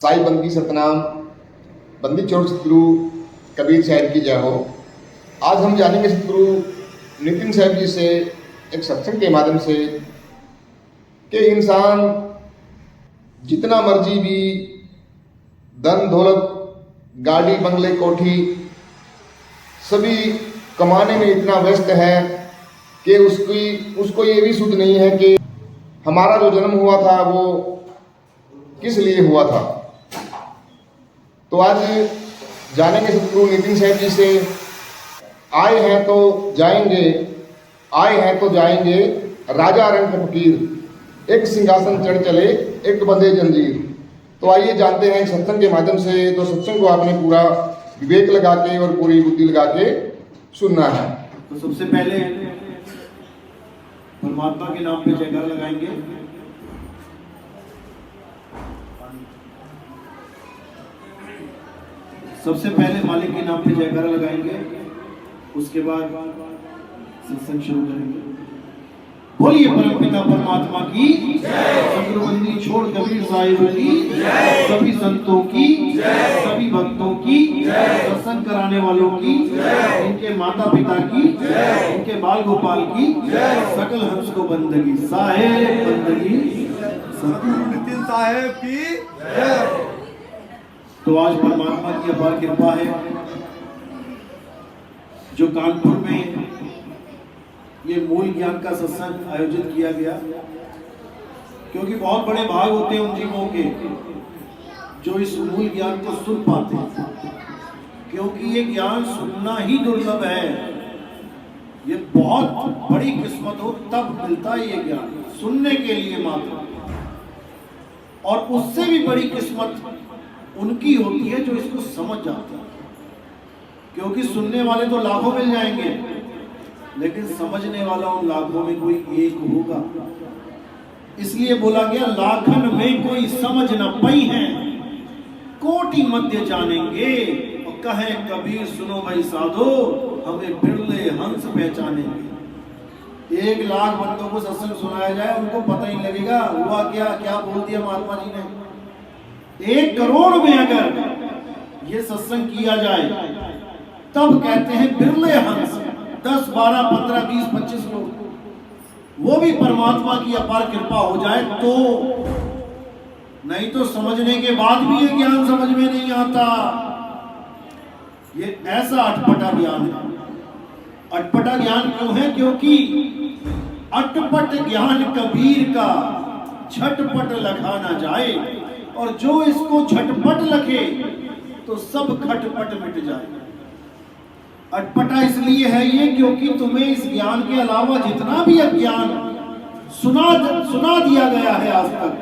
साई बंदी सतनाम, बंदी छोड़ सतगुरु कबीर साहब की जय हो। आज हम जानेंगे सतगुरु नितिन साहब जी से एक सत्संग के माध्यम से कि इंसान जितना मर्जी भी धन दौलत गाड़ी बंगले कोठी सभी कमाने में इतना व्यस्त है कि उसको ये भी सुध नहीं है कि हमारा जो जन्म हुआ था वो किस लिए हुआ था। तो आज जानेंगे सतगुरु नितिन साहब जी से, आए हैं तो जाएंगे, आए हैं तो जाएंगे, राजा रंग फकीर, एक सिंहासन चढ़ चले, एक बंधे जंजीर। तो आइए जानते हैं सत्संग के माध्यम से। तो सत्संग को आपने पूरा विवेक लगा के और पूरी बुद्धि लगा के सुनना है। तो सबसे पहले परमात्मा के नाम पे जयकार लगाएंगे। सबसे पहले मालिक के नाम पे जयकारा लगाएंगे, उसके बाद सत्संग शुरू करेंगे। बोलिए परमपिता परमात्मा की सतगुरु बंदी छोड़ कबीर साहिब की, सभी संतों की, सभी भक्तों की, सत्संग कराने वालों की, इनके माता पिता की, इनके बाल गोपाल की, सकल हंस को बंदगी साहेब बंदगी सतगुरु नितिन साहेब की। तो आज परमात्मा की अपार कृपा है जो कानपुर में ये मूल ज्ञान का सत्संग आयोजित किया गया, क्योंकि बहुत बड़े भाग होते हैं उन जीवों के जो इस मूल ज्ञान को सुन पाते हैं, क्योंकि ये ज्ञान सुनना ही दुर्लभ है। ये बहुत बड़ी किस्मत हो तब मिलता है ये ज्ञान, सुनने के लिए मात्र। और उससे भी बड़ी किस्मत उनकी होती है जो इसको समझ जाते हैं, क्योंकि सुनने वाले तो लाखों मिल जाएंगे, लेकिन समझने वाला उन लाखों में कोई एक होगा। इसलिए बोला गया लाखन में कोई समझ न पई है, कोटि मध्य जानेंगे। और कहे कबीर सुनो भाई साधो, हमें बिरले हंस पहचानेंगे। 1 लाख बंदों को सत्संग सुनाया जाए, उनको पता ही लगेगा हुआ क्या बोल दिया महात्मा जी ने। 1 करोड़ में अगर ये सत्संग किया जाए तब कहते हैं बिरले हंस, 10, 12, 15, 20, 25 लोग, वो भी परमात्मा की अपार कृपा हो जाए तो। नहीं तो समझने के बाद भी ये ज्ञान समझ में नहीं आता। ये ऐसा अटपटा ज्ञान है। अटपटा ज्ञान क्यों है? क्योंकि अटपट ज्ञान कबीर का झटपट लखा ना जाए, और जो इसको झटपट लखे तो सब खटपट मिट जाए। अटपटा इसलिए है ये क्योंकि तुम्हें इस ज्ञान के अलावा जितना भी अज्ञान सुना दिया गया है आज तक,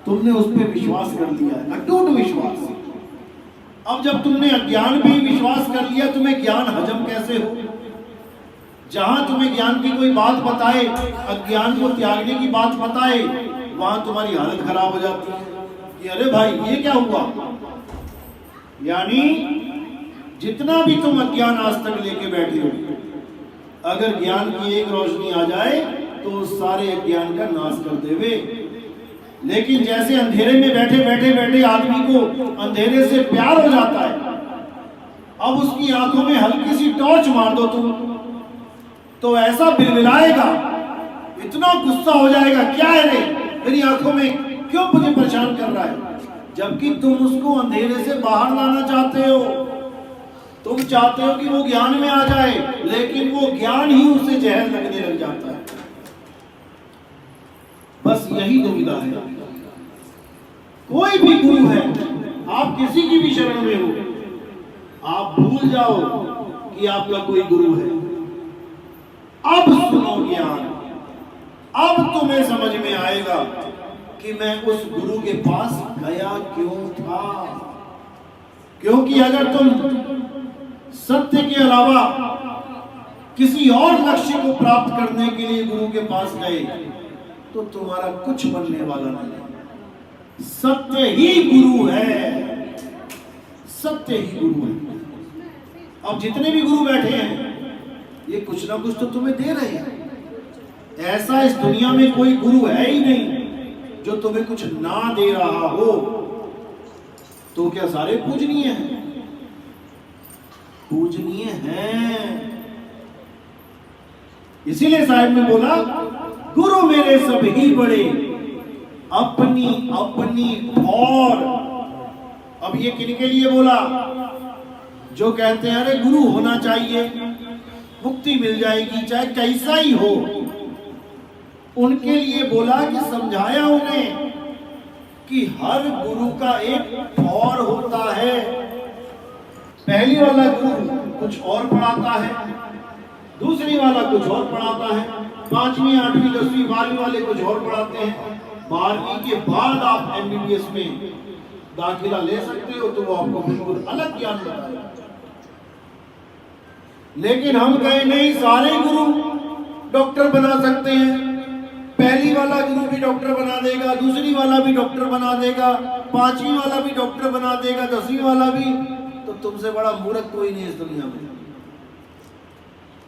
तुमने उस पर विश्वास कर लिया है, अटूट विश्वास। अब जब तुमने अज्ञान पे ही विश्वास कर लिया, तुम्हें ज्ञान हजम कैसे हो? जहां तुम्हें ज्ञान की कोई बात बताए, अज्ञान को त्यागने की बात बताए, वहां तुम्हारी हालत खराब हो जाती है कि अरे भाई ये क्या हुआ। यानी जितना भी तुम अज्ञान आज तक लेके बैठे हो, अगर ज्ञान की एक रोशनी आ जाए तो सारे अज्ञान का नाश कर देवे। लेकिन जैसे अंधेरे में बैठे आदमी को अंधेरे से प्यार हो जाता है, अब उसकी आंखों में हल्की सी टॉर्च मार दो तुम, तो ऐसा बिलबिलाएगा, इतना गुस्सा हो जाएगा, क्या है रे मेरी आंखों में क्यों मुझे परेशान कर रहा है। जबकि तुम उसको अंधेरे से बाहर लाना चाहते हो, तुम चाहते हो कि वो ज्ञान में आ जाए, लेकिन वो ज्ञान ही उसे जहर लगने लग जाता है। बस यही दुविधा है। कोई भी गुरु है, आप किसी की भी शरण में हो, आप भूल जाओ कि आपका कोई गुरु है। अब सुनो ज्ञान, अब तुम्हें समझ में आएगा कि मैं उस गुरु के पास गया क्यों था। क्योंकि अगर तुम सत्य के अलावा किसी और लक्ष्य को प्राप्त करने के लिए गुरु के पास गए तो तुम्हारा कुछ बनने वाला नहीं। सत्य ही गुरु है, सत्य ही गुरु है। अब जितने भी गुरु बैठे हैं ये कुछ ना कुछ तो तुम्हें दे रहे हैं। ऐसा इस दुनिया में कोई गुरु है ही नहीं जो तुम्हें कुछ ना दे रहा हो। तो क्या सारे पूजनीय हैं? पूजनीय हैं। इसीलिए साहिब ने बोला, गुरु मेरे सब ही बड़े, अपनी अपनी ठौर। अब ये किनके लिए बोला? जो कहते हैं अरे गुरु होना चाहिए, मुक्ति मिल जाएगी चाहे कैसा ही हो, उनके लिए बोला कि समझाया उन्हें कि हर गुरु का एक ठौर होता है। पहली वाला गुरु कुछ और पढ़ाता है, दूसरी वाला कुछ और पढ़ाता है, 5वीं 8वीं 10वीं 12वीं वाले कुछ और पढ़ाते हैं। 12वीं के बाद आप MBBS में दाखिला ले सकते हो तो वो आपको बिल्कुल अलग ज्ञान बताएगा। लेकिन हम कहें नहीं, सारे गुरु डॉक्टर बना सकते हैं। पहली वाला गुरु भी डॉक्टर बना देगा, दूसरी वाला भी डॉक्टर बना देगा, 5वीं वाला भी डॉक्टर बना देगा, 10वीं वाला भी। तो तुमसे बड़ा मूर्ख कोई नहीं इस दुनिया में।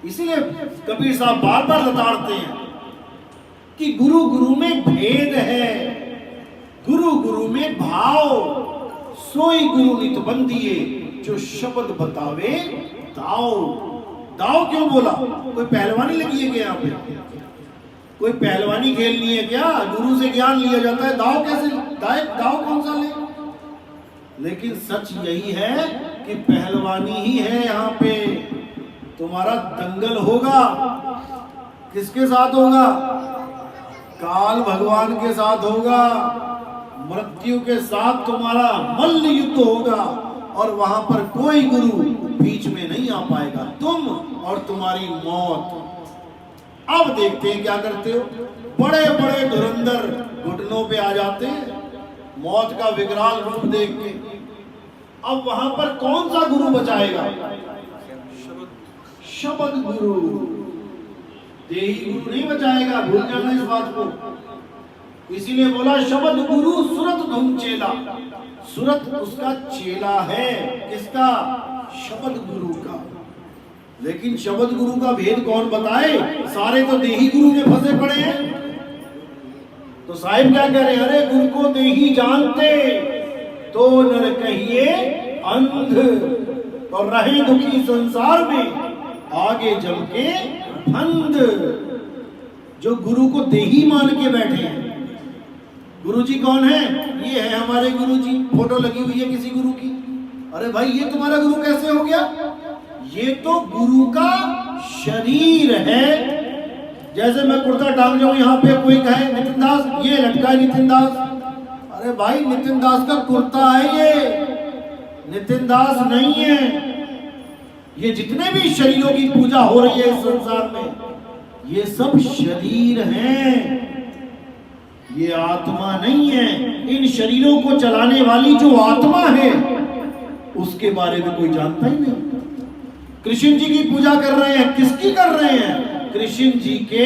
इसीलिए कबीर साहब बार बार बताते हैं कि गुरु गुरु में भेद है, गुरु गुरु में भाव। सोई गुरु नित बंदिए, जो शब्द बतावे दाओ। दाओ क्यों बोला? कोई पहलवानी लगी है क्या यहाँ पे? कोई पहलवानी खेलनी है क्या? गुरु से ज्ञान लिया जाता है, दाव कैसे? दाव कौन सा ले? लेकिन सच यही है कि पहलवानी ही है यहाँ पे। तुम्हारा दंगल होगा, किसके साथ होगा? काल भगवान के साथ होगा। मृत्यु के साथ तुम्हारा मल्ल युद्ध होगा और वहां पर कोई गुरु बीच में नहीं आ पाएगा, तुम और तुम्हारी मौत। अब देखते हैं क्या करते हो। बड़े बड़े धुरंधर घुटनों पे आ जाते हैं मौत का विकराल रूप देख के। अब वहां पर कौन सा गुरु बचाएगा? शब्द गुरु। देही गुरु नहीं बचाएगा, भूल जाना इस बात को। इसीलिए बोला शब्द गुरु सुरत धुम चेला। सुरत उसका चेला है, किसका? शब्द गुरु का। लेकिन शब्द गुरु का भेद कौन बताए? सारे तो देही गुरु में फंसे पड़े हैं। तो साहिब क्या कह रहे हैं? अरे गुरु को देही जानते तो नर कहिए अंध, और रहे दुखी संसार में आगे जम के फंद। जो गुरु को देही मान के बैठे हैं। गुरुजी कौन है? ये है हमारे गुरुजी, फोटो लगी हुई है किसी गुरु की। अरे भाई ये तुम्हारा गुरु कैसे हो गया? ये तो गुरु का शरीर है। जैसे मैं कुर्ता टांग जाऊं, यहाँ पे कोई कहे नितिन दास, ये लटका है नितिन दास। अरे भाई नितिन दास का कुर्ता है ये, नितिन दास नहीं है। ये जितने भी शरीरों की पूजा हो रही है इस संसार में, ये सब शरीर हैं, ये आत्मा नहीं है। इन शरीरों को चलाने वाली जो आत्मा है उसके बारे में कोई जानता ही नहीं। कृष्ण जी की पूजा कर रहे हैं, किसकी कर रहे हैं? कृष्ण जी के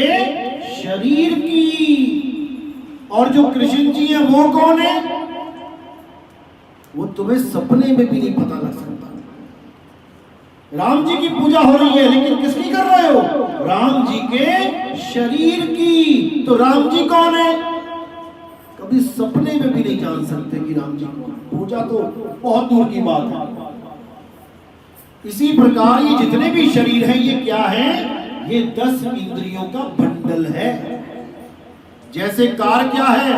शरीर की। और जो कृष्ण जी है वो कौन है? वो तुम्हें सपने में भी नहीं पता लग सकता। राम जी की पूजा हो रही है, लेकिन किसकी कर रहे हो? राम जी के शरीर की। तो राम जी कौन है? कभी सपने में भी नहीं जान सकते कि राम जी कौन। पूजा तो बहुत दूर की बात है। इसी प्रकार ये जितने भी शरीर हैं, ये क्या है? ये 10 इंद्रियों का बंडल है। जैसे कार क्या है?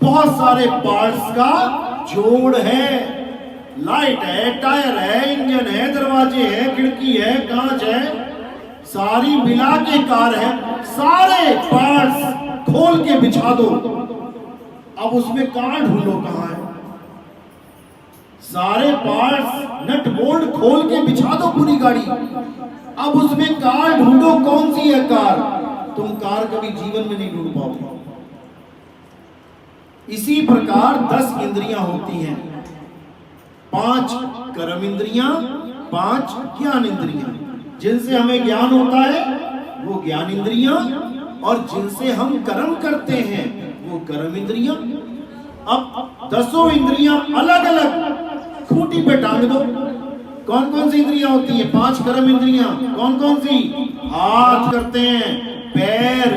बहुत सारे पार्ट्स का जोड़ है। लाइट है, टायर है, इंजन है, दरवाजे हैं, खिड़की है, कांच है, सारी मिला के कार है। सारे पार्ट्स खोल के बिछा दो, अब उसमें कार ढूंढो कहां है? सारे पार्ट्स नट बोल्ट खोल के बिछा दो पूरी गाड़ी, अब उसमें कार ढूंढो, कौन सी है कार? तुम कार कभी जीवन में नहीं ढूंढ पाओगे। इसी प्रकार 10 इंद्रियां होती हैं। 5 कर्म इंद्रियां, 5 ज्ञान इंद्रियां। जिनसे हमें ज्ञान होता है वो ज्ञान इंद्रियां, और जिनसे हम कर्म करते हैं वो कर्म इंद्रियां। अब 10 इंद्रियां अलग अलग खूंटी पे टांग दो। कौन कौन सी इंद्रियां होती हैं? 5 कर्म इंद्रियां। कौन कौन सी? हाथ करते हैं, पैर,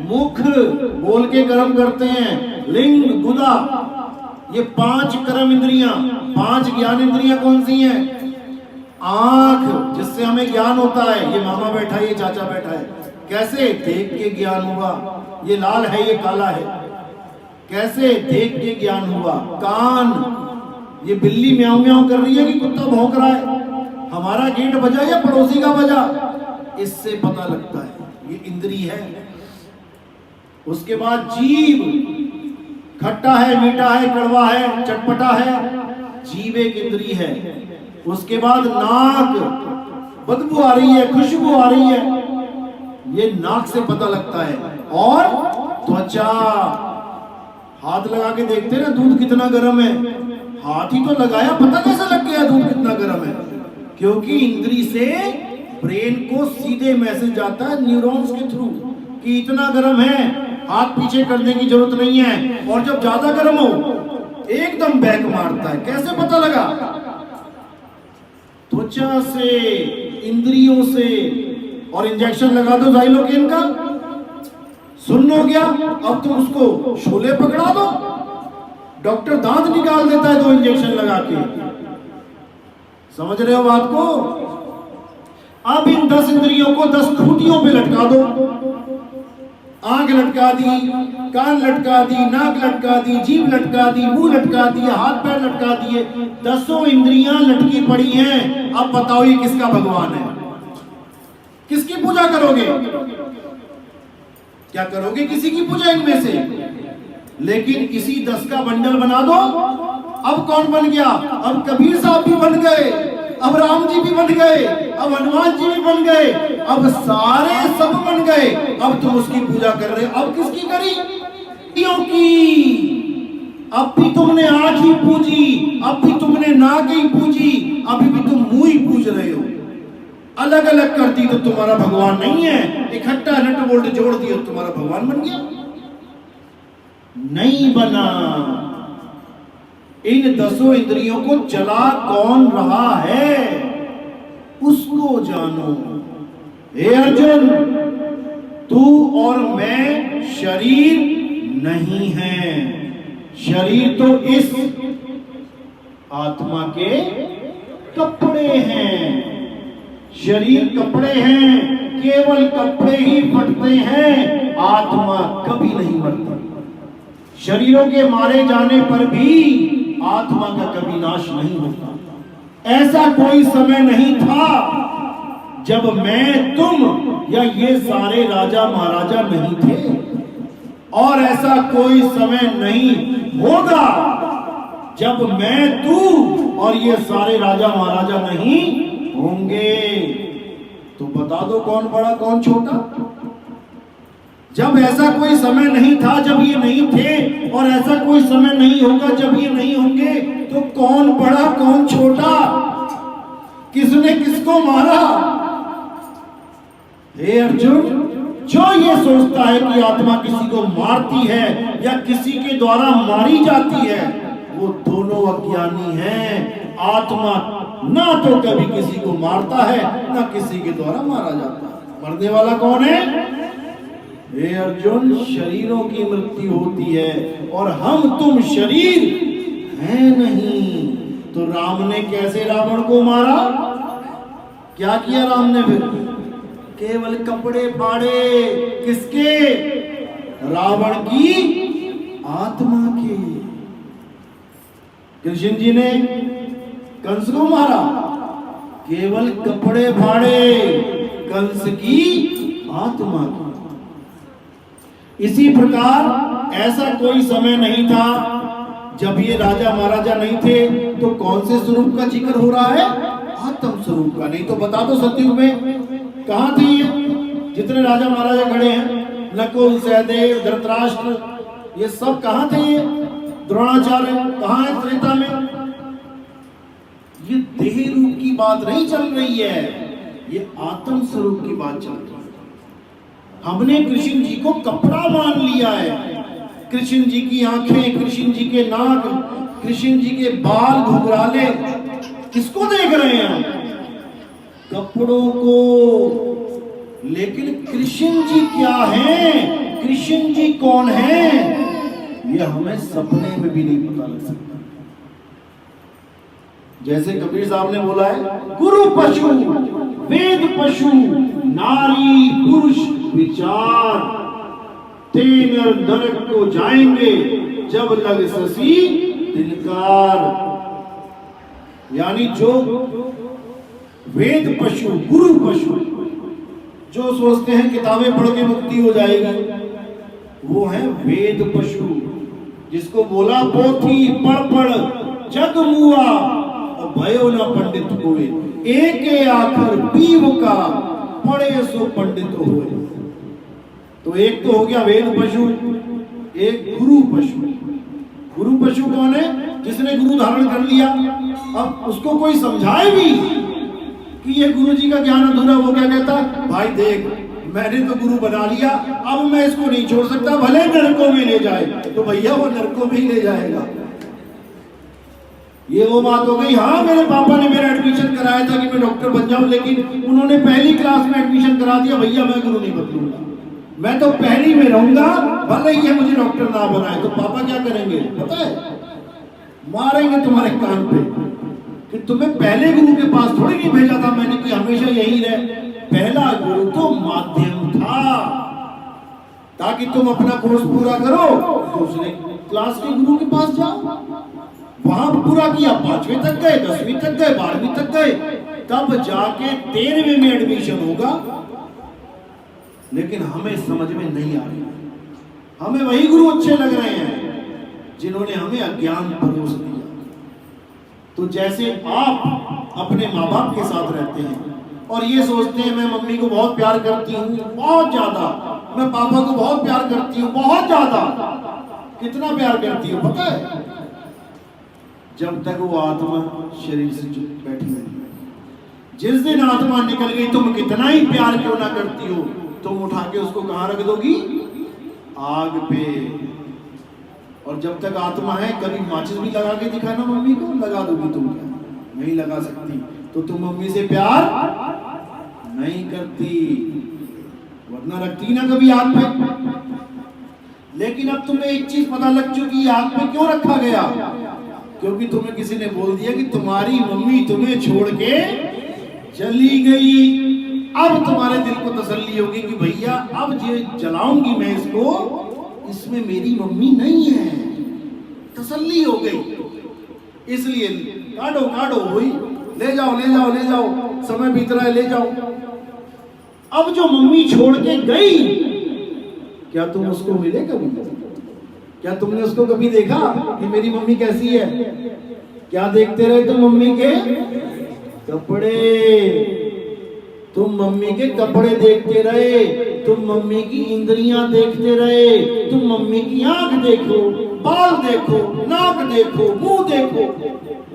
मुख बोल के कर्म करते हैं, लिंग, गुदा, ये 5 कर्म इंद्रियां, 5 ज्ञान इंद्रियां कौन सी हैं? आंख, जिससे हमें ज्ञान होता है, ये मामा बैठा है, ये चाचा बैठा है, कैसे? देख के ज्ञान हुआ, ये लाल है, ये काला है, कैसे? देख के ज्ञान हुआ। कान, ये बिल्ली म्याऊं म्याऊं कर रही है कि कुत्ता भौंक रहा है, हमारा गेट बजा या पड़ोसी का बजा, इससे पता लगता है, ये इंद्री है। उसके बाद जीभ, खट्टा है, मीठा है, कड़वा है, चटपटा है, जीभ एक इंद्री है। उसके बाद नाक, बदबू आ रही है, खुशबू आ रही है, ये नाक से पता लगता है। और त्वचा, हाथ लगा के देखते हैं ना दूध कितना गर्म है, हाथ ही तो लगाया, पता कैसे लग गया दूध कितना गर्म है? क्योंकि इंद्री से ब्रेन को सीधे मैसेज जाता है न्यूरॉन्स के थ्रू कि इतना गर्म है, हाथ पीछे करने की जरूरत नहीं है। और जब ज्यादा गर्म हो एकदम बैक मारता है, कैसे पता लगा? त्वचा से, इंद्रियों से। और इंजेक्शन लगा दो ज़ाइलोकेन का, सुन्न हो गया, अब तुम उसको शोले पकड़ा दो, डॉक्टर दांत निकाल देता है 2 इंजेक्शन लगा के। समझ रहे हो बात को? अब इन 10 इंद्रियों को 10 खूंटियों पे लटका दो। आंख लटका दी, कान लटका दी, नाक लटका दी, जीभ लटका दी, मुंह लटका दिया, हाथ पैर लटका दिए, 10 इंद्रियां लटकी पड़ी हैं। अब बताओ ये किसका भगवान है? किसकी पूजा करोगे? क्या करोगे? किसी की पूजा इनमें से। लेकिन इसी 10 का बंडल बना दो, अब कौन बन गया? अब कबीर साहब भी बन गए, अब राम जी भी बन गए, अब हनुमान जी भी बन गए, अब सारे सब बन गए। अब तुम उसकी पूजा कर रहे हो। अब किसकी करी? क्योंकि अब भी तुमने आंख ही पूजी, अब भी तुमने नाक ही पूजी, अभी भी तुम मुंह ही पूज रहे हो। अलग अलग करती तो तुम्हारा भगवान नहीं है, इकट्ठा नट बोल्ट जोड़ दिया तो तुम्हारा भगवान बन गया? नहीं बना। इन 10 इंद्रियों को चला कौन रहा है उसको जानो। हे अर्जुन, तू और मैं शरीर नहीं है, शरीर तो इस आत्मा के कपड़े हैं। शरीर कपड़े हैं, केवल कपड़े ही फटते हैं, आत्मा कभी नहीं मरती। शरीरों के मारे जाने पर भी आत्मा का कभी नाश नहीं होता। ऐसा कोई समय नहीं था जब मैं, तुम या ये सारे राजा महाराजा नहीं थे, और ऐसा कोई समय नहीं होगा जब मैं, तू और ये सारे राजा महाराजा नहीं होंगे। तो बता दो कौन बड़ा कौन छोटा? जब ऐसा कोई समय नहीं था जब ये नहीं थे, और ऐसा कोई समय नहीं होगा जब ये नहीं होंगे, तो कौन बड़ा कौन छोटा? किसने किसको मारा? हे अर्जुन, जो ये सोचता है कि आत्मा किसी को मारती है या किसी के द्वारा मारी जाती है, वो दोनों अज्ञानी हैं। आत्मा ना तो कभी किसी को मारता है, ना किसी के द्वारा मारा जाता है। मरने वाला कौन है? हे अर्जुन, शरीरों की मृत्यु होती है और हम तुम शरीर हैं नहीं। तो राम ने कैसे रावण को मारा? क्या किया राम ने? फिर केवल कपड़े फाड़े। किसके? रावण की आत्मा के। कृष्ण जी ने कंस को मारा, केवल कपड़े फाड़े, कंस की आत्मा की। इसी प्रकार ऐसा कोई समय नहीं था जब ये राजा महाराजा नहीं थे, तो कौन से स्वरूप का जिक्र हो रहा है? आत्म स्वरूप का। नहीं तो बता दो सतयुग में कहां थे ये जितने राजा महाराजा खड़े हैं? नकुल, सहदेव, धृतराष्ट्र, ये सब कहां थे? ये द्रोणाचार्य कहां है त्रेता में? ये देह रूप की बात नहीं चल रही है, ये आत्म स्वरूप की बात चल रही है। हमने कृष्ण जी को कपड़ा मान लिया है। कृष्ण जी की आंखें, कृष्ण जी के नाक, कृष्ण जी के बाल घुघराले, किसको देख रहे हैं? कपड़ों को। लेकिन कृष्ण जी क्या हैं? कृष्ण जी कौन हैं? ये हमें सपने में भी नहीं पता लग सकता। जैसे कबीर साहब ने बोला है, गुरु पशु वेद पशु नारी पुरुष विचार, तेनर नरक को जाएंगे जब लग ससी दिलकार। यानी जो वेद पशु गुरु पशु जो सोचते हैं किताबें पढ़ के मुक्ति हो जाएगी, वो है वेद पशु, जिसको बोला पोथी पढ़ पढ़ जग मुआ और भयो न पंडित हुए, एक आखर पीव का पढ़े सो पंडित हुए। तो एक तो हो गया वेद पशु, एक गुरु पशु। गुरु पशु कौन है? जिसने गुरु धारण कर लिया, अब उसको कोई समझाए भी कि ये गुरु जी का ज्ञान अधूरा, वो क्या कहता, भाई देख मैंने तो गुरु बना लिया, अब मैं इसको नहीं छोड़ सकता, भले नरकों में ले जाए। तो भैया वो नरकों में ही ले जाएगा। ये वो बात हो गई। हाँ, मेरे पापा ने मेरा एडमिशन कराया था कि मैं डॉक्टर बन जाऊं, लेकिन उन्होंने पहली क्लास में एडमिशन करा दिया, भैया मैं गुरु नहीं बदलूंगा, मैं तो पहली में रहूंगा, भले ही मुझे डॉक्टर ना बनाए। तो पापा क्या करेंगे पता है? मारेंगे तुम्हारे कान पे कि तुम्हें पहले गुरु के पास थोड़ी नहीं भेजा था मैंने कि हमेशा यही रहे। पहला गुरु तो माध्यम था ताकि तुम अपना कोर्स पूरा करो, दूसरे क्लास के गुरु के पास जाओ, वहां पूरा किया, 5वीं तक गए, 10वीं तक गए, 12वीं तक गए, तब जाके 13वीं में एडमिशन होगा। लेकिन हमें समझ में नहीं आ रही, हमें वही गुरु अच्छे लग रहे हैं जिन्होंने हमें अज्ञान परोस दिया। तो जैसे आप अपने माँ बाप के साथ रहते हैं और ये सोचते हैं मैं मम्मी को बहुत प्यार करती हूँ, बहुत ज्यादा, मैं पापा को बहुत प्यार करती हूँ, बहुत ज्यादा। कितना प्यार करती हूँ पता है? जब तक वो आत्मा शरीर से बैठी है। जिस दिन आत्मा निकल गई, तुम कितना ही प्यार क्यों ना करती हो, तुम उठा के उसको कहां रख दोगी? आग पे। और जब तक आत्मा है, कभी माचिस भी लगा के दिखाना मम्मी को, लगा दोगी तुम? क्या नहीं लगा सकती, तो तुम मम्मी से प्यार नहीं करती, वरना रखती ना कभी आग पे। लेकिन अब तुम्हें एक चीज पता लग चुकी है, आग पे क्यों रखा गया? क्योंकि तुम्हें किसी ने बोल दिया कि तुम्हारी मम्मी तुम्हें छोड़ के चली गई। अब तुम्हारे दिल को तसल्ली होगी कि भैया अब ये जलाऊंगी मैं इसको, इसमें मेरी मम्मी नहीं है, तसल्ली हो गई। इसलिए काटो काटो हुई, ले जाओ ले जाओ ले जाओ, समय बीत रहा है, ले जाओ। अब जो मम्मी छोड़ के गई, क्या तुम उसको मिले कभी? क्या तुमने उसको कभी देखा कि मेरी मम्मी कैसी है? क्या देखते रहे तुम मम्मी के कपड़े, तुम मम्मी के कपड़े देखते रहे, तुम मम्मी की इंद्रियां देखते रहे, तुम मम्मी की आंख देखो, बाल देखो, नाक देखो, मुंह देखो,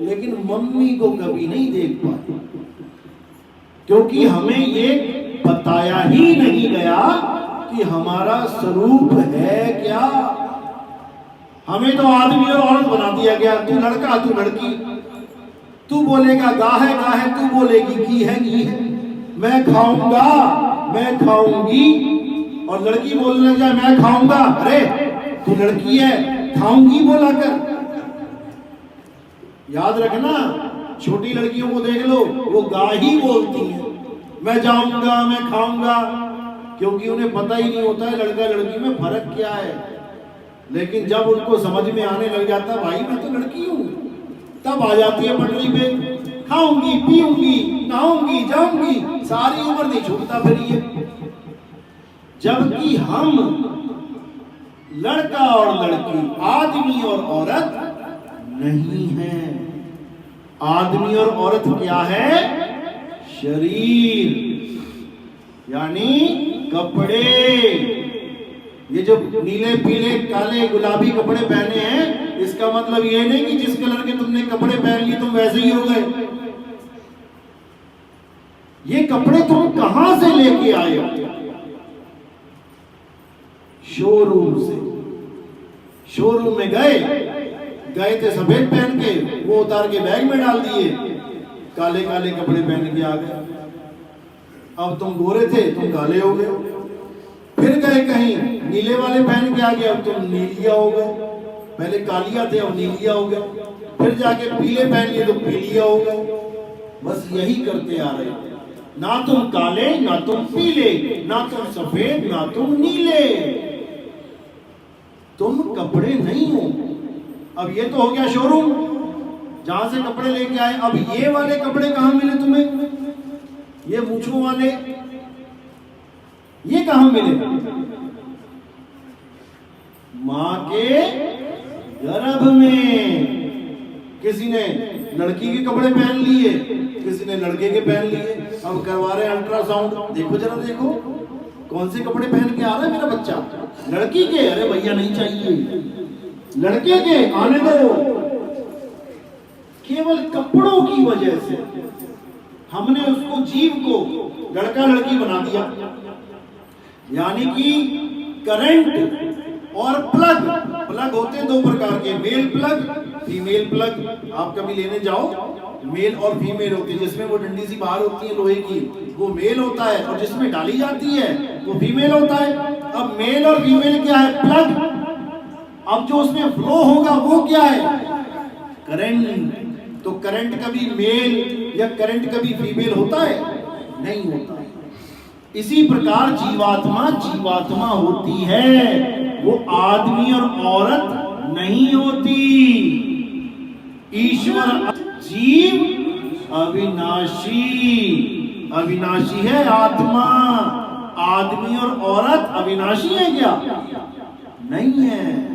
लेकिन मम्मी को कभी नहीं देख पाए, क्योंकि हमें ये बताया ही नहीं गया कि हमारा स्वरूप है क्या। हमें तो आदमी और औरत बना दिया गया, तू लड़का तू लड़की, तू बोलेगा गाहे गाहे, तू बोलेगी घी है घी है, मैं खाऊंगा मैं खाऊंगी, और लड़की बोलने लग जाए मैं खाऊंगा, अरे तू लड़की है खाऊंगी बोला कर। याद रखना, छोटी लड़कियों को देख लो, वो गा ही बोलती हैं, मैं जाऊंगा मैं खाऊंगा, क्योंकि उन्हें पता ही नहीं होता है लड़का लड़की में फर्क क्या है। लेकिन जब उनको समझ में आने लग जाता भाई मैं तो लड़की हूं, तब आ जाती है पटरी पे, खाऊंगी पीऊंगी नहाऊंगी जाऊंगी, सारी उम्र नहीं छूटता फिर ये। जबकि हम लड़का और लड़की, आदमी और औरत नहीं है। आदमी और औरत क्या है? शरीर, यानी कपड़े। ये जो नीले पीले काले गुलाबी कपड़े पहने हैं, इसका मतलब ये नहीं कि जिस कलर के तुमने कपड़े पहन लिए तुम वैसे ही हो गए। ये कपड़े तुम कहां से लेके आए हो? शोरूम से। शोरूम में गए थे सफेद पहन के, वो उतार के बैग में डाल दिए, काले काले कपड़े पहन के आ गए। अब तुम गोरे थे तुम काले हो गए। फिर गए कहीं नीले वाले पहन के आ गए, अब तुम नीलिया हो गए। पहले कालिया थे अब नीलिया हो गए, फिर जाके पीले पहन लिए तो पीलिया हो गए। बस यही करते आ रहे हैं, ना तुम काले ना तुम पीले, ना तुम सफेद ना तुम नीले, तुम कपड़े नहीं हो। अब ये तो हो गया शोरूम जहां से कपड़े लेके आए। अब ये वाले कपड़े कहां मिले तुम्हें, ये मूछों वाले ये कहां मिले? मां के गर्भ में। किसी ने लड़की के कपड़े पहन लिए, किसी ने लड़के के पहन लिए। अब करवा रहे अल्ट्रासाउंड, देखो जरा देखो कौन से कपड़े पहन के आ रहा है मेरा बच्चा। लड़की के, अरे भैया नहीं चाहिए, लड़के के आने दो। केवल कपड़ों की वजह से हमने उसको जीव को लड़का लड़की बना दिया। यानी कि करंट और प्लग, प्लग होते हैं दो प्रकार के, मेल प्लग फीमेल प्लग। आप कभी लेने जाओ, मेल और फीमेल होती है, जिसमें वो डंडी सी बाहर होती है लोहे की वो मेल होता है, और जिसमें डाली जाती है वो फीमेल होता है। अब मेल और फीमेल क्या है? प्लग। अब जो उसमें फ्लो होगा वो क्या है? करंट। तो करंट कभी मेल या करंट कभी फीमेल होता है? नहीं होता है। इसी प्रकार जीवात्मा जीवात्मा होती है, वो आदमी और औरत नहीं होती। ईश्वर जीव अविनाशी, अविनाशी है आत्मा। आदमी और औरत अविनाशी है क्या? नहीं है।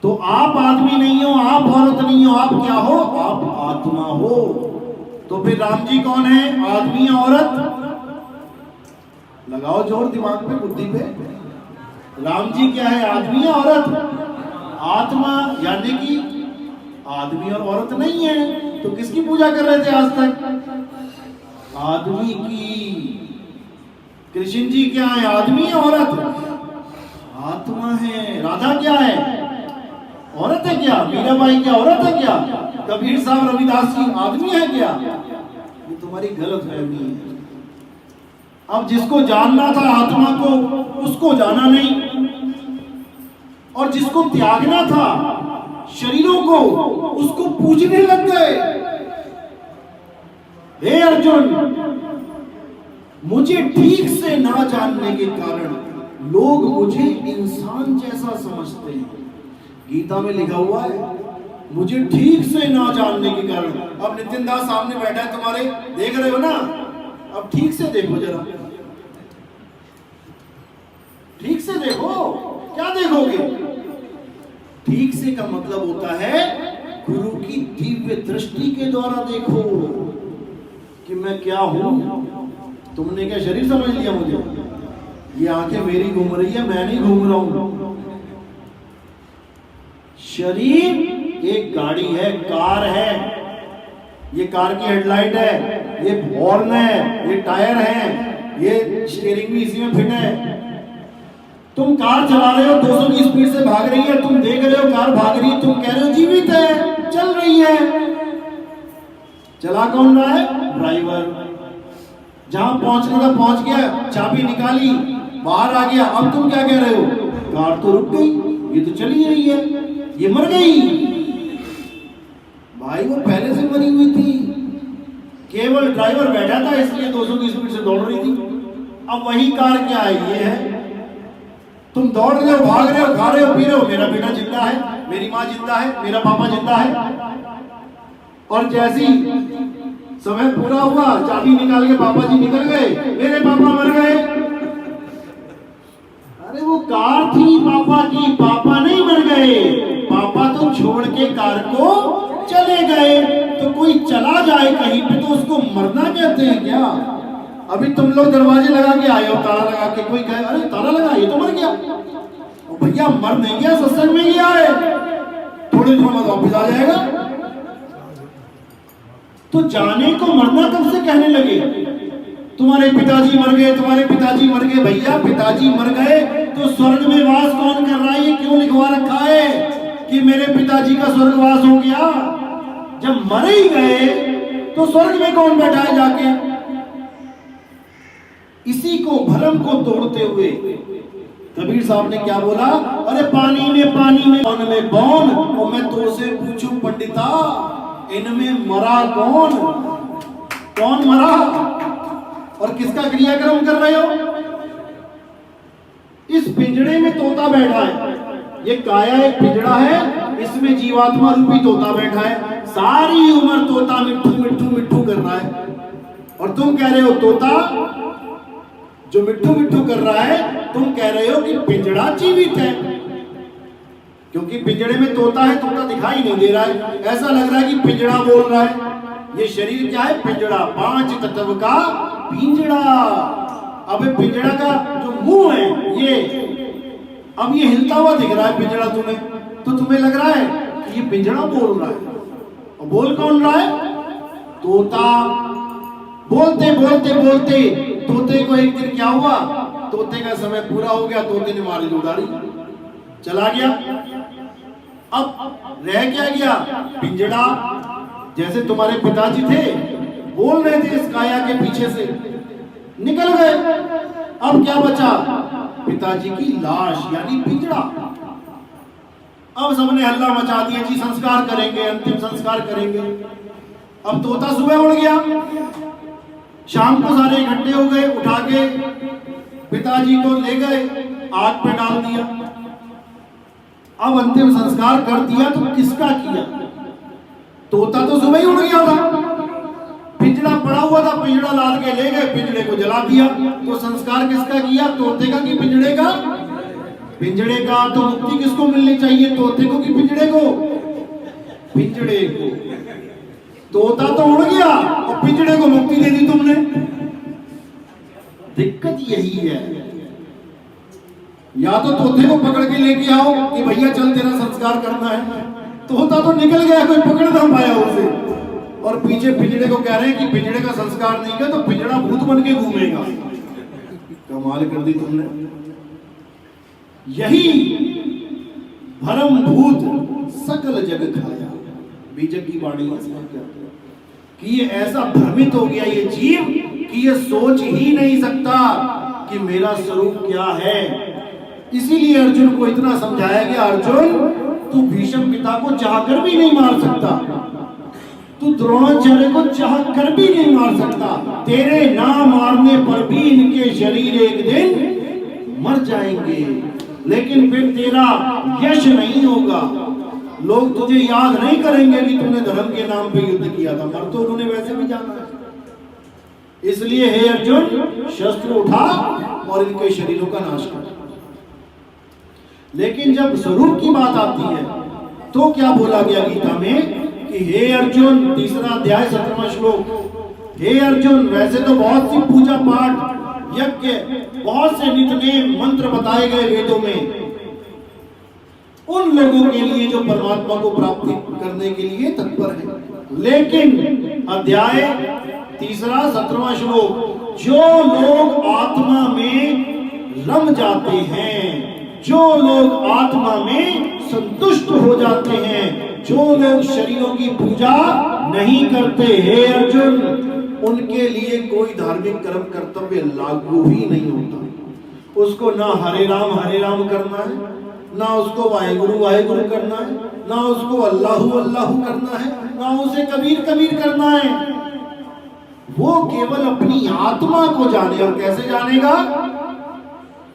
तो आप आदमी नहीं हो, आप औरत नहीं हो, आप क्या हो? आप आत्मा हो। तो फिर राम जी कौन है? आदमी औरत? लगाओ जोर दिमाग पे, बुद्धि पे। राम जी क्या है? आदमी या औरत? आत्मा। यानी कि आदमी और औरत नहीं है। तो किसकी पूजा कर रहे थे आज तक? आदमी की। कृष्ण जी क्या है? आदमी या औरत? आत्मा है। राधा क्या है? औरत है क्या? मीराबाई क्या औरत है क्या? कबीर साहब रविदास जी आदमी है क्या? ये तुम्हारी गलत फहमी है। अब जिसको जानना था आत्मा को, उसको जाना नहीं, और जिसको त्यागना था शरीरों को, उसको पूजने लग गए। हे अर्जुन, मुझे ठीक से ना जानने के कारण लोग मुझे इंसान जैसा समझते हैं। गीता में लिखा हुआ है, मुझे ठीक से ना जानने के कारण। अब नितिन दास सामने बैठा है तुम्हारे, देख रहे हो ना? अब ठीक से देखो जरा, ठीक से देखो। क्या देखोगे? ठीक से का मतलब होता है गुरु की दिव्य दृष्टि के द्वारा देखो कि मैं क्या हूं। तुमने क्या शरीर समझ लिया मुझे? ये आंखें मेरी घूम रही है, मैं नहीं घूम रहा हूं। शरीर एक गाड़ी है, कार है। ये कार की हेडलाइट है, ये हॉर्न है, ये टायर है, ये स्टीयरिंग भी इसी में फिट है। तुम कार चला रहे हो, 200 की स्पीड से भाग रही है, तुम देख रहे हो कार भाग रही है, तुम कह रहे हो जीवित है, चल रही है। चला कौन रहा है? ड्राइवर। जहां पहुंचने का पहुंच गया, चाबी निकाली, बाहर आ गया। अब तुम क्या कह रहे हो? कार तो रुक गई, ये तो चल ही रही है, ये मर गई। भाई वो पहले से मरी हुई थी, केवल ड्राइवर बैठा था इसलिए 200 की स्पीड से दौड़ रही थी। अब वही कार क्या है? ये है। तुम दौड़ रहे हो, भाग रहे हो, खा रहे हो, पी रहे हो, मेरा बेटा जिंदा है, मेरी माँ जिंदा है, मेरा पापा जिंदा है। और जैसी समय पूरा हुआ, चाबी निकाल के पापा जी निकल गए, मेरे पापा मर गए। अरे वो कार थी पापा की, पापा नहीं मर गए। पापा तो छोड़ के कार को चले गए। तो कोई चला जाए कहीं पे तो उसको मरना कहते हैं क्या? अभी तुम लोग दरवाजे लगा के आए हो, ताला लगा के, कोई कहे अरे ताला लगा, ये तो मर गया। भैया मर नहीं गया, सत्संग में गया है, थोड़े दिनों बाद वापस आ जाएगा। तो जाने को मरना कब से कहने लगे? तुम्हारे पिताजी मर गए, तुम्हारे पिताजी मर गए। भैया पिताजी मर गए तो स्वर्ग में वास कौन कर रहा है? ये क्यों लिखवा रखा है कि मेरे पिताजी का स्वर्गवास हो गया? जब मर ही गए तो स्वर्ग में कौन बैठा है जाके? इसी को भरम को तोड़ते हुए कबीर साहब ने क्या बोला, अरे पानी में कौन में कौन, और मैं तो से पूछूं पंडिता इनमें मरा कौन, कौन मरा और किसका क्रियाक्रम कर रहे हो। इस पिंजड़े में तोता बैठा है, ये काया एक पिंजड़ा है, इसमें जीवात्मा रूपी तोता बैठा है। सारी उम्र तोता मिट्ठू मिट्ठू मिट्ठू कर रहा है, और तुम कह रहे हो तोता जो मिट्ठू मिट्ठू कर रहा है, तुम कह रहे हो कि पिंजड़ा जीवित है, क्योंकि पिंजड़े में तोता है, तोता दिखाई नहीं दे रहा है, ऐसा लग रहा है कि पिंजड़ा बोल रहा है। ये शरीर क्या है, पिंजड़ा, 5 तत्व का पिंजड़ा। अब पिंजड़ा का जो मुंह है ये, अब ये हिलता हुआ दिख रहा है पिंजड़ा तुम्हें, तो तुम्हें लग रहा है कि ये पिंजड़ा बोल रहा है। और बोल कौन रहा है, तोता। बोलते बोलते बोलते तोते को एक दिन क्या हुआ, तोते का समय पूरा हो गया, तोते ने मारी उड़ारी, चला गया। अब रह क्या गया, पिंजड़ा। जैसे तुम्हारे पिताजी थे, बोल रहे थे इस काया के पीछे से, निकल गए। अब क्या बचा, पिताजी की लाश यानी पिंजड़ा। अब सबने हल्ला मचा दिया जी संस्कार करेंगे, अंतिम संस्कार करेंगे। अब तोता सुबह उड़ गया, शाम को सारे इकट्ठे हो गए, उठा के पिताजी को ले गए, आग पे डाल दिया। अब अंतिम संस्कार कर दिया तो किसका किया, तोता तो सुबह ही उड़ गया था, पिंजड़ा पड़ा हुआ था, पिंजड़ा लाद के ले गए, पिंजड़े को जला दिया। तो संस्कार किसका किया, तोते का कि पिंजड़े का, पिंजड़े का। तो मुक्ति किसको मिलनी चाहिए, तोते को कि पिंजड़े को, पिंजड़े को। तोता तो उड़ गया और पिंजड़े को मुक्ति दे दी तुमने। दिक्कत यही है, या तो तोते को पकड़ के लेके आओ कि भैया चल तेरा संस्कार करना है, तोता तो निकल गया, कोई पकड़ ना पाया उसे, और पीछे पिंजड़े को कह रहे हैं कि पिंजड़े का संस्कार नहीं किया तो पिंजड़ा भूत बन के घूमेगा। कमाल कर दी तुमने। यही भरम भूत सकल जग खाया, बीजक की वाणी कि ये ऐसा भ्रमित हो गया ये जीव कि ये सोच ही नहीं सकता कि मेरा स्वरूप क्या है। इसीलिए अर्जुन को इतना समझाया गया, अर्जुन तू भीष्म पिता को चाहकर भी नहीं मार सकता, तू द्रोणाचार्य को चाहकर भी नहीं मार सकता, तेरे ना मारने पर भी इनके शरीर एक दिन मर जाएंगे, लेकिन फिर तेरा यश नहीं होगा, लोग तुझे याद नहीं करेंगे कि तूने धर्म के नाम पे युद्ध किया था, मर तो उन्होंने वैसे भी जाना है। इसलिए हे अर्जुन शस्त्र उठा और इनके शरीरों का नाश कर। लेकिन जब स्वरूप की बात आती है तो क्या बोला गया गीता में कि हे अर्जुन, 3रा अध्याय 17वां श्लोक, हे अर्जुन वैसे तो बहुत सी पूजा पाठ यज्ञ बहुत से नित्य मंत्र बताए गए वेदों में उन लोगों के लिए जो परमात्मा को प्राप्ति करने के लिए तत्पर है, लेकिन अध्याय 3 17वां श्लोक, जो लोग आत्मा में रम जाते हैं, जो लोग आत्मा में संतुष्ट हो जाते हैं, जो लोग शरीरों की पूजा नहीं करते, हे अर्जुन उनके लिए कोई धार्मिक कर्म कर्तव्य लागू ही नहीं होता। उसको ना हरे राम करना है, ना उसको वाहेगुरु वाहेगुरु करना है, ना उसको अल्लाहु अल्लाहु करना है, ना उसे कबीर कबीर करना है। वो केवल अपनी आत्मा को जाने, और कैसे जानेगा,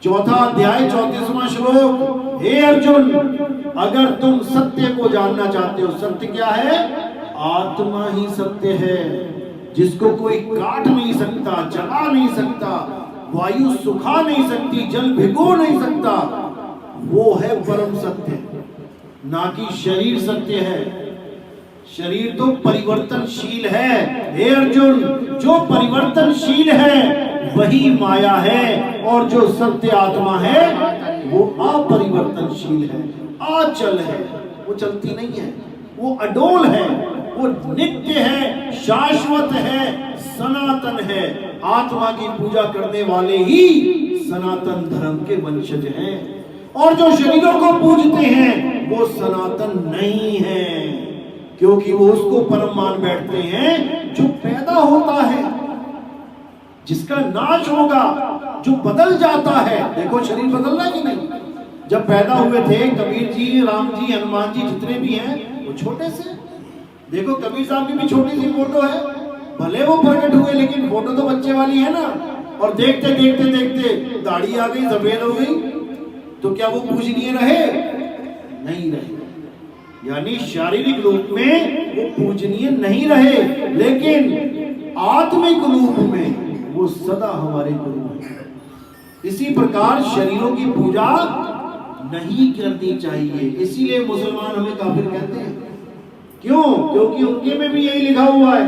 4था अध्याय 34वां श्लोक, हे अर्जुन अगर तुम सत्य को जानना चाहते हो, सत्य क्या है, आत्मा ही सत्य है, जिसको कोई काट नहीं सकता, जला नहीं सकता, वायु सुखा नहीं सकती, जल भिगो नहीं सकता, वो है परम सत्य, ना कि शरीर सत्य है। शरीर तो परिवर्तनशील है, हे अर्जुन जो परिवर्तनशील है वही माया है, और जो सत्य आत्मा है वो अपरिवर्तनशील है, अचल है, वो चलती नहीं है, वो अडोल है, वो नित्य है, शाश्वत है, सनातन है। आत्मा की पूजा करने वाले ही सनातन धर्म के वंशज हैं, और जो शरीरों को पूजते हैं वो सनातन नहीं है, क्योंकि वो उसको परम मान बैठते हैं जो पैदा होता है। जिसका नाश होगा, जो बदल जाता है। देखो शरीर बदल रहा है कि नहीं? जब पैदा हुए थे कबीर जी, राम जी, हनुमान जी, जितने भी हैं वो छोटे से। देखो कबीर साहब की भी छोटी सी फोटो है, भले वो प्रकट हुए लेकिन फोटो तो बच्चे वाली है ना। और देखते देखते देखते दाढ़ी आ गई, सफेद हो गई, तो क्या वो पूजनीय रहे? नहीं रहे। यानी शारीरिक रूप में वो पूजनीय नहीं रहे, लेकिन आत्मिक रूप में वो सदा हमारे गुरु हैं। इसी प्रकार शरीरों की पूजा नहीं करनी चाहिए। इसीलिए मुसलमान हमें काफिर कहते हैं। क्यों? क्योंकि उनके में भी यही लिखा हुआ है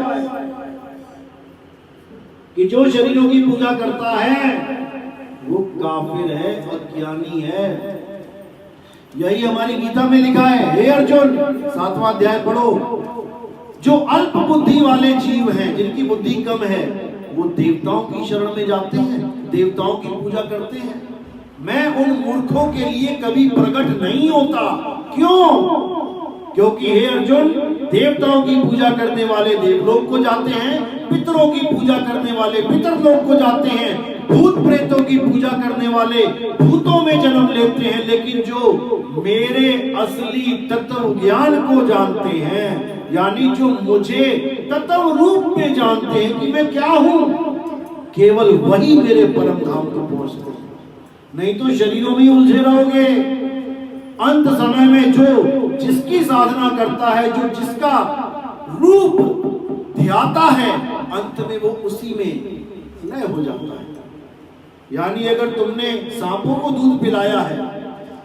कि जो शरीरों की पूजा करता है वो काफिर है, अज्ञानी है। यही हमारी गीता में लिखा है। हे अर्जुन, 7वां अध्याय पढ़ो। जो अल्प बुद्धि वाले जीव हैं, जिनकी बुद्धि कम है, वो देवताओं की शरण में जाते हैं, देवताओं की पूजा करते हैं। मैं उन मूर्खों के लिए कभी प्रकट नहीं होता। क्यों? क्योंकि हे अर्जुन, देवताओं की पूजा करने वाले देवलोक को जाते हैं, पितरों की पूजा करने वाले पितरलोक को जाते हैं, भूत प्रेतों की पूजा करने वाले भूतों में जन्म लेते हैं। लेकिन जो मेरे असली तत्व ज्ञान को जानते हैं, यानी जो मुझे तत्व रूप में जानते हैं कि मैं क्या हूं, केवल वही मेरे परम धाम को पहुंचते हैं। नहीं तो शरीरों में उलझे रहोगे। अंत समय में जो जिसकी साधना करता है, जो जिसका रूप ध्याता है, अंत में वो उसी में लय हो जाता है। यानी अगर तुमने सांपों को दूध पिलाया है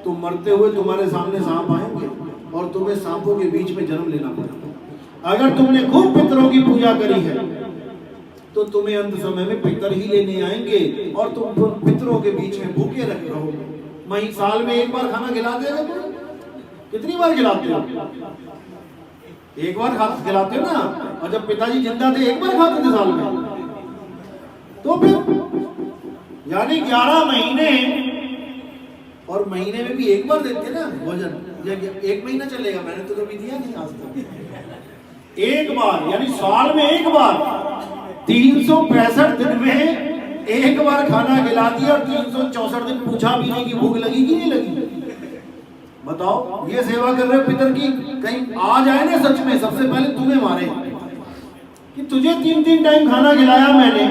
तो मरते हुए तुम्हारे सामने सांप आएंगे और तुम्हें सांपों के बीच में जन्म लेना पड़ेगा। अगर तुमने खूब पितरों की पूजा करी है तो तुम्हें अंत समय में पितर ही लेने आएंगे और तुम पितरों के बीच में भूखे रहोगे। वहीं साल में एक बार खाना खिलाते हो? कितनी बार खिलाते हो? एक बार खिलाते हो ना। और जब पिताजी जिंदा थे एक बार खाते थे साल में। तो फिर यानी 11 महीने, और महीने में भी एक बार देते ना भोजन। एक महीना चलेगा, मैंने तो कभी दिया नहीं आज तक। एक बार, यानी साल में एक बार, 365 दिन में एक बार खाना खिला दिया और 364 दिन पूछा भी नहीं कि भूख लगी कि नहीं लगी। बताओ, ये सेवा कर रहे हो पितर की, कहीं आ जाए ना सच में सबसे पहले तुम्हें मारे कि तुझे 3-3 टाइम खाना खिलाया मैंने,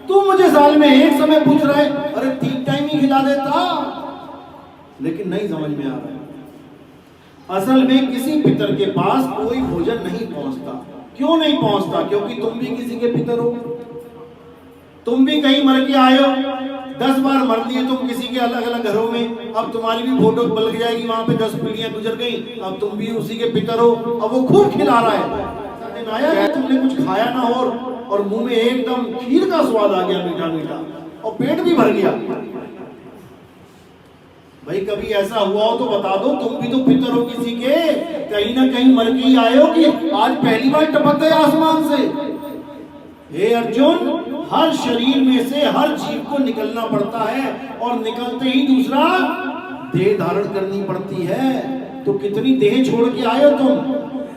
तू मुझे साल में एक समय पूछ रहा है, अरे 3 टाइम ही खिला देता। लेकिन नहीं समझ में आ रहा है। असल में किसी पितर के पास कोई भोजन नहीं पहुंचता। क्यों नहीं पहुंचता? क्योंकि तुम भी किसी के पितर हो। तुम भी कहीं मर के आए हो, 10 बार मर लिए तुम किसी के अलग अलग घरों में। अब तुम्हारी भी फोटो बल जाएगी, वहां पे 10 पीढ़ियां गुजर गई, अब तुम भी उसी के पितर हो। अब वो खूब खिला रहा है, आया है तुमने कुछ खाया ना और मुंह में एकदम खीर का स्वाद आ गया, मीठा मीठा, और पेट भी भर गया। भाई कभी ऐसा हुआ हो तो बता दो, तुम भी तो पितर हो किसी के, कहीं ना कहीं मर के ही आए हो कि आज पहली बार टपक गए आसमान से। हे अर्जुन, हर शरीर में से हर जीव को निकलना पड़ता है और निकलते ही दूसरा देह धारण करनी पड़ती है। तो कितनी देह छोड़ के आए हो तुम,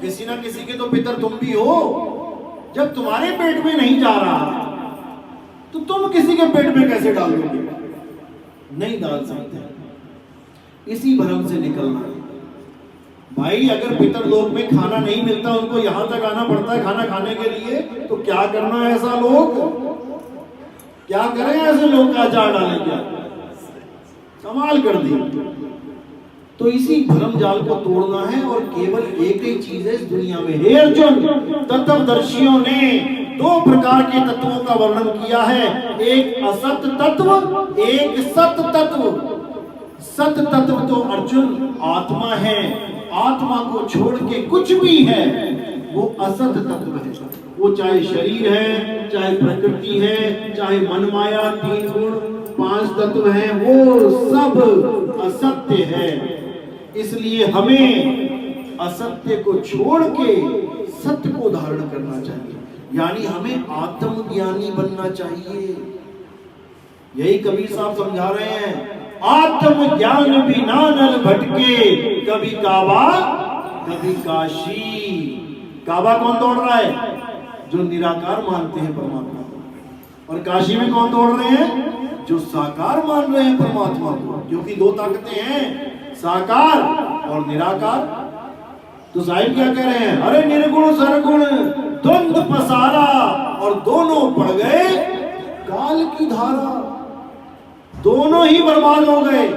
किसी ना किसी के तो पितर तुम भी हो। जब तुम्हारे पेट में नहीं जा रहा तो तुम किसी के पेट में कैसे डालोगे? नहीं डाल सकते। इसी भ्रम से निकलना है भाई। अगर पितर लोक में खाना नहीं मिलता, उनको यहां तक आना पड़ता है खाना खाने के लिए, तो क्या करना है ऐसा लोग? क्या करें ऐसे लोग का अचार डालें? क्या कमाल कर दी। तो इसी भ्रम जाल को तोड़ना है और केवल एक ही चीज है इस दुनिया में। हे अर्जुन, तत्वदर्शियों ने 2 प्रकार के तत्वों का वर्णन किया है, एक असत तत्व, एक सत तत्व। सत तत्व तो अर्जुन आत्मा है, आत्मा को छोड़ के कुछ भी है वो असत तत्व है। वो चाहे शरीर है, चाहे प्रकृति है, चाहे मन माया, 3 गुण, 5 तत्व हैं, वो सब असत्य है। इसलिए हमें असत्य को छोड़ के सत्य को धारण करना चाहिए, यानी हमें आत्मज्ञानी बनना चाहिए। यही कबीर साहब समझा रहे हैं, आत्मज्ञान बिना नर भटके, कभी काबा कभी काशी। काबा कौन दौड़ रहा है? जो निराकार मानते हैं परमात्मा को, और काशी में कौन तोड़ रहे हैं? जो साकार मान रहे हैं परमात्मा को, क्योंकि दो ताकतें हैं, साकार और निराकार। तो साहिब क्या कह रहे हैं? अरे निर्गुण सरगुण द्वंद पसारा और दोनों पड़ गए काल की धारा, दोनों ही बर्बाद हो गए।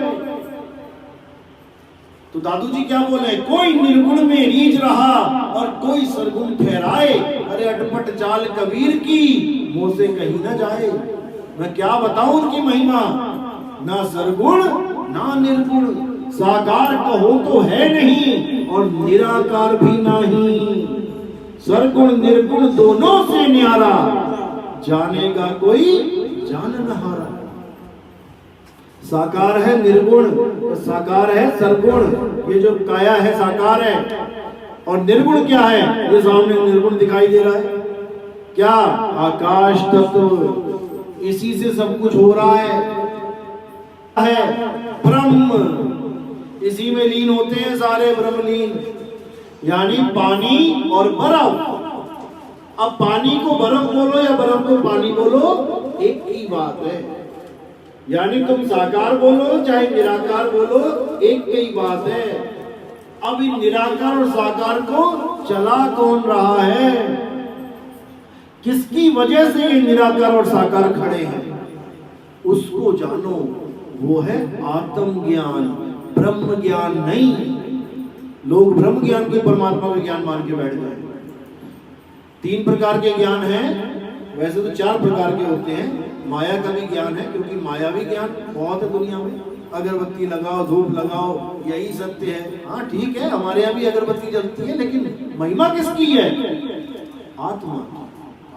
तो दादू जी क्या बोले? कोई निर्गुण में रीझ रहा और कोई सरगुण ठहराए, अरे अटपट चाल कबीर की मुंह से कहीं ना जाए। मैं क्या बताऊं उनकी महिमा, ना सरगुण ना निर्गुण, साकार कहो तो है नहीं और निराकार भी नहीं। सरगुण निर्गुण दोनों से न्यारा, जानेगा कोई जान न हारा। साकार है निर्गुण, साकार है सरगुण। ये जो काया है साकार है, और निर्गुण क्या है? ये सामने निर्गुण दिखाई दे रहा है, क्या? आकाश तत्व, इसी से सब कुछ हो रहा है ब्रह्म, इसी में लीन होते हैं सारे ब्रह्मलीन, यानी पानी और बर्फ। अब पानी को बर्फ बोलो या बर्फ को पानी बोलो, एक ही बात है। यानी तुम साकार बोलो चाहे निराकार बोलो, एक ही बात है। अब इन निराकार और साकार को चला कौन रहा है? किसकी वजह से ये निराकार और साकार खड़े हैं? उसको जानो, वो है आत्म ज्ञान, ब्रह्म ज्ञान नहीं। लोग ब्रह्म ज्ञान को परमात्मा का ज्ञान मान के बैठ गए। 3 प्रकार के ज्ञान हैं, वैसे तो 4 प्रकार के होते हैं। माया का भी ज्ञान है, क्योंकि माया भी ज्ञान बहुत है दुनिया में। अगरबत्ती लगाओ, धूप लगाओ, यही सत्य है। हाँ ठीक है, हमारे यहाँ भी अगरबत्ती जलती है, लेकिन महिमा किसकी है? आत्मा।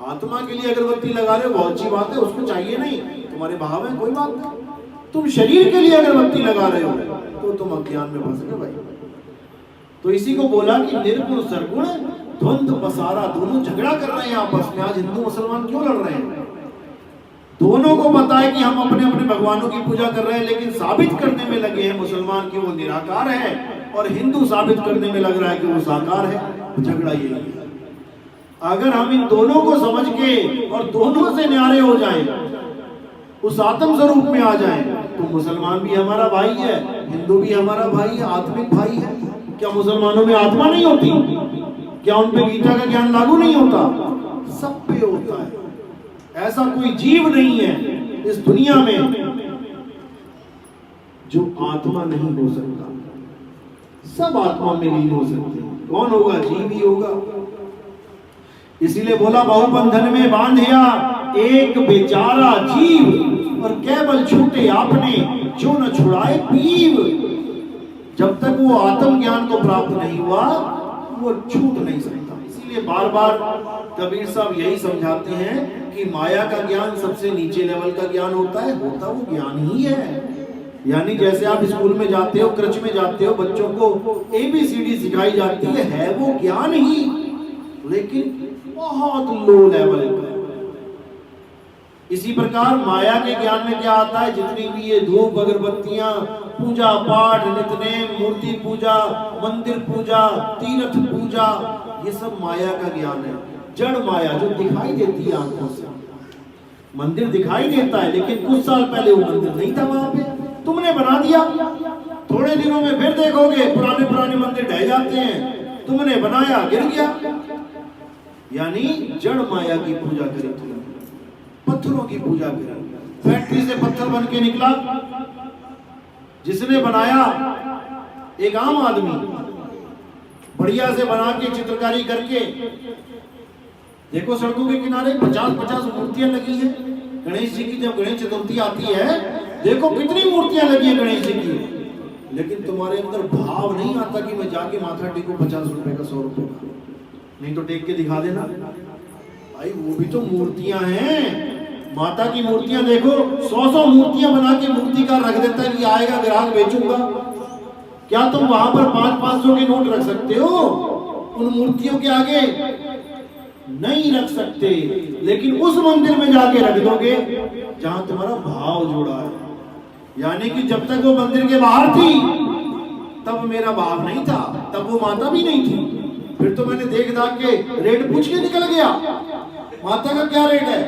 आत्मा के लिए अगरबत्ती लगा रहे हो, बहुत अच्छी बात है, उसको चाहिए नहीं, तुम्हारे भाव है, कोई बात नहीं। तुम शरीर के लिए अगरबत्ती लगा रहे हो तो तुम अज्ञान में फंस गए भाई। तो इसी को बोला कि निर्गुण सरगुण द्वंद पसारा, दोनों झगड़ा कर रहे हैं आपस में। आज हिंदू मुसलमान क्यों लड़ रहे हैं? दोनों को पता है कि हम अपने अपने भगवानों की पूजा कर रहे हैं, लेकिन साबित करने में लगे हैं मुसलमान कि वो निराकार है, और हिंदू साबित करने में लग रहा है कि वो साकार है। झगड़ा यही है। अगर हम इन दोनों को समझ के और दोनों से न्यारे हो जाएं, उस आत्म स्वरूप में आ जाएं, तो मुसलमान भी हमारा भाई है, हिंदू भी हमारा भाई है, आत्मिक भाई है। क्या मुसलमानों में आत्मा नहीं होती? क्या उन पे गीता का ज्ञान लागू नहीं होता? सब पे होता है। ऐसा कोई जीव नहीं है इस दुनिया में जो आत्मा नहीं हो सकता। सब आत्मा में लीन हो सकते हैं। कौन होगा? जीव ही होगा। इसीलिए बोला बहुबंधन में बांधिया एक बेचारा जीव, और केवल छूटे आपने जो न छुड़ाए पीव। जब तक वो आत्म ज्ञान को प्राप्त नहीं हुआ, वो छूट नहीं सकता। इसीलिए बार बार कबीर साहब यही समझाते हैं कि माया का ज्ञान सबसे नीचे लेवल का ज्ञान होता है, होता वो ज्ञान ही है। यानी जैसे आप स्कूल में जाते हो, क्रच में जाते हो, बच्चों को ABCD सिखाई जाती है वो ज्ञान ही, लेकिन बहुत लो लेवल का। इसी प्रकार माया के ज्ञान में क्या आता है? जितनी भी ये धूप अगरबत्तियां, पूजा पाठ, नित्यनेम, मूर्ति पूजा, मंदिर पूजा, तीर्थ पूजा, ये सब माया का ज्ञान है। जड़ माया जो दिखाई देती है आंखों से। मंदिर दिखाई देता है, लेकिन कुछ साल पहले वो मंदिर नहीं था वहां पे, तुमने बना दिया। थोड़े दिनों में फिर देखोगे पुराने पुराने मंदिर ढह जाते हैं, तुमने बनाया, गिर गया। यानी जड़ माया की पूजा करी तुमने, पत्थरों की पूजा करी। फैक्ट्री से पत्थर बन के निकला, जिसने बनाया एक आम आदमी, बढ़िया से बना के चित्रकारी करके। देखो सड़कों के किनारे 50-50 मूर्तियां लगी है गणेश जी की। जब गणेश चतुर्थी आती है, देखो कितनी मूर्तियां लगी है गणेश जी की, लेकिन तुम्हारे अंदर भाव नहीं आता कि मैं जाके माथा टेकूं 50 रुपए का, 100 रुपए का। नहीं तो टेक के दिखा देना भाई, वो भी तो मूर्तियां हैं। माता की मूर्तियां देखो, 100 मूर्तियां बना के मूर्तिकार रख देता है कि आएगा ग्राहक बेचूंगा। क्या तुम वहां पर 500 के नोट रख सकते हो? उन मूर्तियों के आगे नहीं रख सकते। लेकिन उस मंदिर में जाके रख दोगे जहां तुम्हारा भाव जुड़ा है। यानी कि जब तक वो मंदिर के बाहर थी तब मेरा भाव नहीं था, तब वो माता भी नहीं थी। फिर तो मैंने देख दाख के रेट पूछ के निकल गया, माता का क्या रेट है,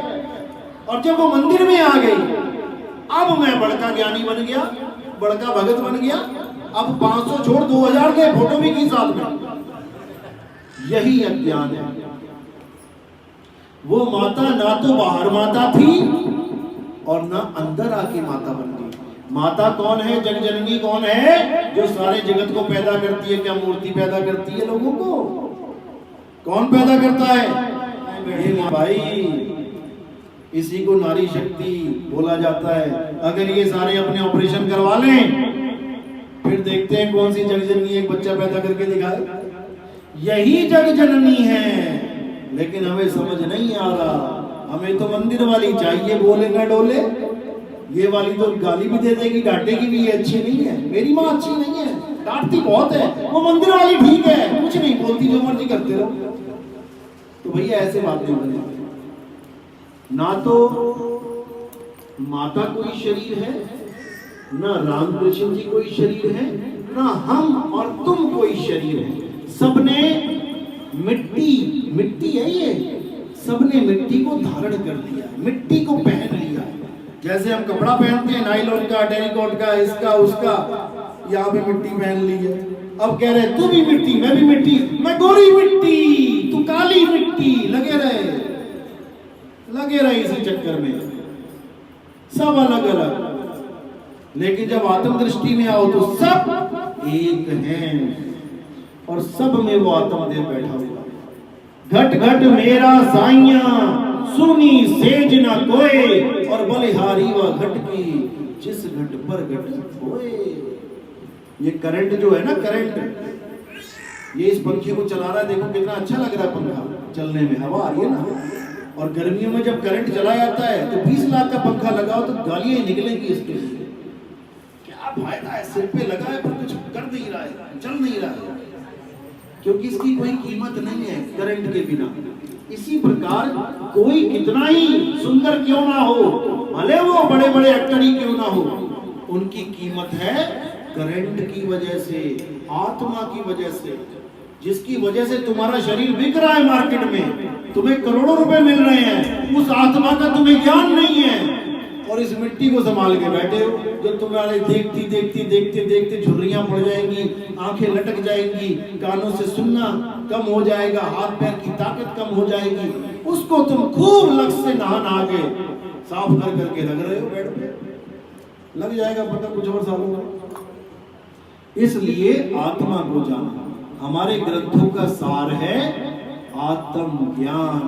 और जब वो मंदिर में आ गई, अब मैं बड़का ज्ञानी बन गया, बड़का भगत बन गया, अब 500 छोड़ 2000 के फोटो भी की साथ में। यही अज्ञान है। वो माता ना तो बाहर माता थी और ना अंदर आके माता बन गई। माता कौन है? जग जननी कौन है? जो सारे जगत को पैदा करती है। क्या मूर्ति पैदा करती है लोगों को? कौन पैदा करता है? ये भाई, इसी को नारी शक्ति बोला जाता है। अगर ये सारे अपने ऑपरेशन करवा लें, फिर देखते हैं कौन सी जग जननी एक बच्चा पैदा करके दिखाए। यही जग जननी है, लेकिन हमें समझ नहीं आ रहा। हमें तो मंदिर वाली चाहिए, बोले ना डोले। ये वाली तो गाली भी दे देगी, डांटेगी भी, ये अच्छी नहीं है, मेरी माँ अच्छी नहीं है, डांटती बहुत है। वो मंदिर वाली ठीक है, कुछ नहीं बोलती, जो मर्जी करते रहो। तो भैया ऐसे बातें बने। ना तो माता कोई शरीर है, ना राम कृष्ण जी कोई शरीर है, ना हम और तुम कोई शरीर है। सबने मिट्टी है ये, सबने मिट्टी को धारण कर लिया, मिट्टी को पहन लिया। जैसे हम कपड़ा पहनते हैं नायलॉन का, टेरिकॉट का, इसका उसका, यहाँ पे मिट्टी पहन ली है। अब कह रहे तू भी मिट्टी, मैं भी मिट्टी, मैं गोरी मिट्टी, तू काली मिट्टी। लगे रहे इसी चक्कर में, सब अलग अलग। लेकिन जब आत्म दृष्टि में आओ तो सब एक हैं, और सब में वो आत्मदेव बैठा हुआ। घट घट मेरा साइया, सुनी सेज न कोई, और बलिहारी व घट की, जिस घट पर घट होए। ये करंट जो है ना, करंट, ये इस पंखे को चला रहा है। देखो कितना अच्छा लग रहा है पंखा चलने में, हवा आ रही है ना। और गर्मियों में जब करंट चला जाता है तो 20 लाख का पंखा लगाओ तो गालियां निकलेंगी इसके लिए। क्या फायदा है? सिर पे लगा है पर कुछ कर नहीं रहा है, चल नहीं रहा है, क्योंकि इसकी कोई कीमत नहीं है करंट के बिना। इसी प्रकार कोई कितना ही सुंदर क्यों ना हो, भले वो बड़े बड़े एक्टर ही क्यों ना हो, उनकी कीमत है करंट की वजह से, आत्मा की वजह से। जिसकी वजह से तुम्हारा शरीर बिक रहा है मार्केट में, तुम्हें करोड़ों रुपए मिल रहे हैं, उस आत्मा का तुम्हें ज्ञान नहीं है। और इस मिट्टी को संभाल के बैठे हो, जो तुम्हारे देखती देखती देखते देखते झुर्रियां पड़ जाएंगी, आंखें लटक जाएंगी, कानों से सुनना कम हो जाएगा, हाथ पैर की ताकत कम हो जाएगी। उसको तुम खूब लक्ष्य से नहा नहा के साफ कर करके रख रहे हो बेड पे, लग जाएगा पता कुछ और सालों में। इसलिए आत्मा को जाना हमारे ग्रंथों का सार है, आत्म ज्ञान,